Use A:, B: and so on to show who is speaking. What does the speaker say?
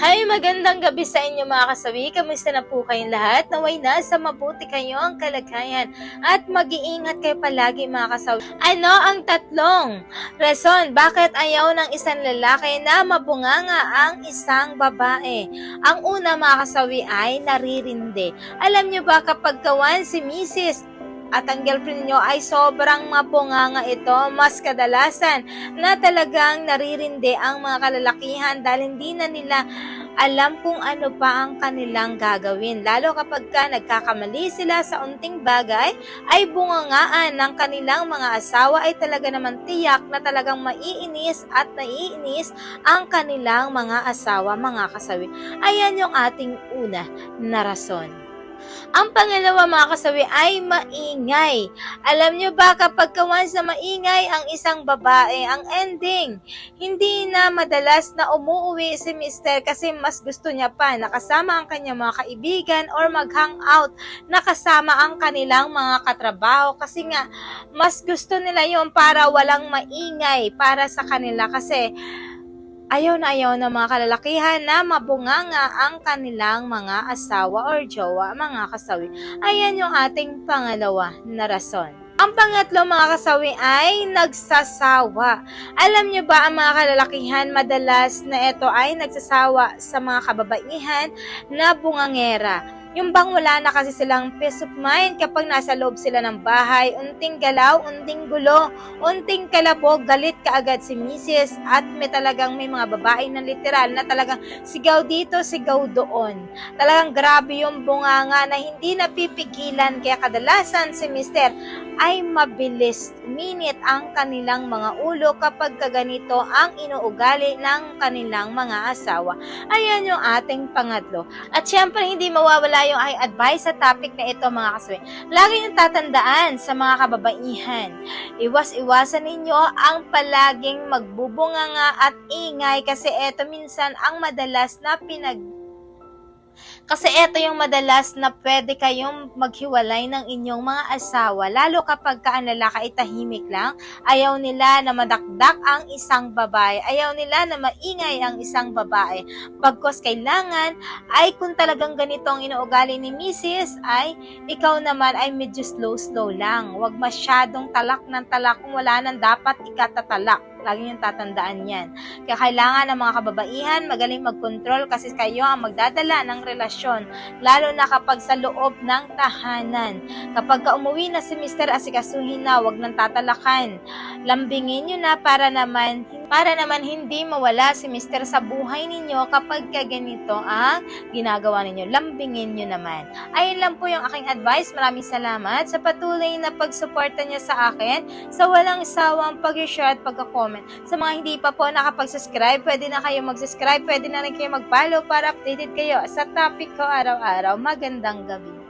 A: Hi, magandang gabi sa inyo mga kasawi. Kamusta na po kayong lahat? Naway nasa mabuti kayo ang kalagayan at mag-iingat kayo palagi mga kasawi. Ano ang tatlong rason bakit ayaw ng isang lalaki na mabunganga ang isang babae? Ang una mga kasawi ay naririndi. Alam nyo ba kapag kawan si Mrs. at ang girlfriend nyo ay sobrang mabunganga ito, mas kadalasan na talagang naririndi ang mga kalalakihan dahil hindi na nila alam kung ano pa ang kanilang gagawin. Lalo kapag nagkakamali sila sa unting bagay, ay bungangaan ng kanilang mga asawa ay talaga naman tiyak na talagang maiinis at naiinis ang kanilang mga asawa, mga kasawi. Ayan yung ating una na rason. Ang pangalawa mga kasawi ay maingay. Alam nyo ba kapag once na maingay ang isang babae, ang ending, hindi na madalas na umuwi si mister kasi mas gusto niya pa nakasama ang kanyang mga kaibigan or mag-hangout nakasama ang kanilang mga katrabaho kasi nga mas gusto nila yon para walang maingay para sa kanila kasi ayaw na mga kalalakihan na mabunganga ang kanilang mga asawa or jowa, mga kasawi. Ayan yung ating pangalawa na rason. Ang pangatlo mga kasawi ay nagsasawa. Alam nyo ba ang mga kalalakihan madalas na ito ay nagsasawa sa mga kababaihan na bungangera. Yung bang wala na kasi silang peace of mind kapag nasa loob sila ng bahay, unting galaw, unting gulo, unting kalabog, galit kaagad si Mrs. At may mga babae na literal na talagang sigaw dito, sigaw doon. Talagang grabe yung bunganga na hindi napipigilan kaya kadalasan si Mr. ay mabilis minit ang kanilang mga ulo kapag kaganito ang inuugali ng kanilang mga asawa. Ayan yung ating pangatlo. At syempre hindi mawawala yung ay advice sa topic na ito mga kaswi. Lagi niyong tatandaan sa mga kababaihan. Iwas-iwasan ninyo ang palaging magbubunganga at ingay kasi ito minsan ang madalas na kasi ito yung madalas na pwede kayong maghiwalay ng inyong mga asawa, lalo kapag ang lalaki ay tahimik lang, ayaw nila na madakdak ang isang babae, ayaw nila na maingay ang isang babae. Pagkos kailangan ay kung talagang ganito ang inuugali ni Mrs. ay ikaw naman ay medyo slow lang. Huwag masyadong talak ng talak kung wala nang dapat ikatatalak. Lagi niyong tatandaan yan. Kaya kailangan ng mga kababaihan magaling mag-control kasi kayo ang magdadala ng relasyon. Lalo na kapag sa loob ng tahanan. Kapag umuwi na si Mr. asikasuhin na, wag nang tatalakan. Lambingin nyo na para naman hindi mawala si Mr. sa buhay ninyo kapag ganito ang ginagawa ninyo. Lambingin nyo naman. Ayun lang po yung aking advice. Maraming salamat sa patuloy na pagsuporta niyo sa akin sa walang sawang pag-share at pag-comment. Sa mga hindi pa po nakapag-subscribe, pwede na kayo mag-subscribe, pwede na rin kayo mag-follow para updated kayo sa topic ko araw-araw. Magandang gabi.